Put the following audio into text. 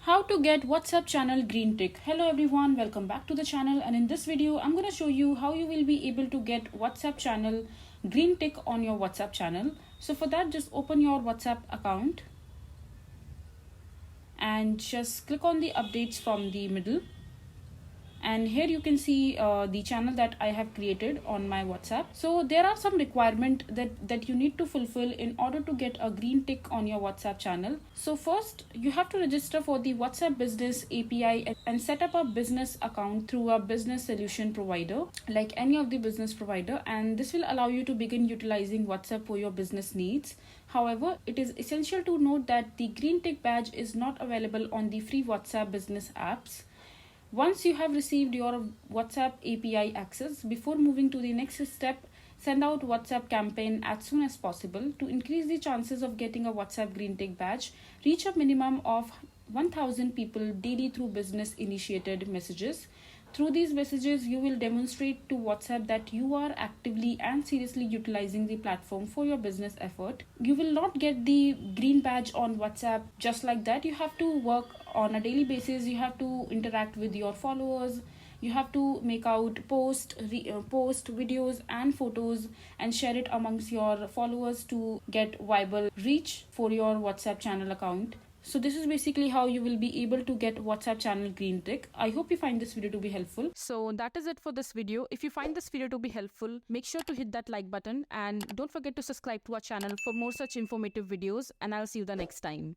How to get WhatsApp channel green tick. Hello everyone, welcome back to the channel, and in this video I'm going to show you how you will be able to get WhatsApp channel green tick on your WhatsApp channel. So for that, just open your WhatsApp account and just click on the updates from the middle, and here you can see the channel that I have created on my WhatsApp. So there are some requirement that you need to fulfill in order to get a green tick on your WhatsApp channel. So first, you have to register for the WhatsApp Business API and set up a business account through a business solution provider like any of the business provider, and this will allow you to begin utilizing WhatsApp for your business needs. However, it is essential to note that the green tick badge is not available on the free WhatsApp business apps. Once you have received your WhatsApp API access, before moving to the next step, send out WhatsApp campaign as soon as possible. To increase the chances of getting a WhatsApp green tick badge, reach a minimum of 1000 people daily through business initiated messages. Through these messages, you will demonstrate to WhatsApp that you are actively and seriously utilizing the platform for your business effort. You will not get the green badge on WhatsApp just like that. You have to work on a daily basis. You have to interact with your followers. You have to make out post videos and photos and share it amongst your followers to get viable reach for your WhatsApp channel account. So this is basically how you will be able to get WhatsApp channel green tick. I hope you find this video to be helpful. So that is it for this video. If you find this video to be helpful, make sure to hit that like button and don't forget to subscribe to our channel for more such informative videos, and I'll see you the next time.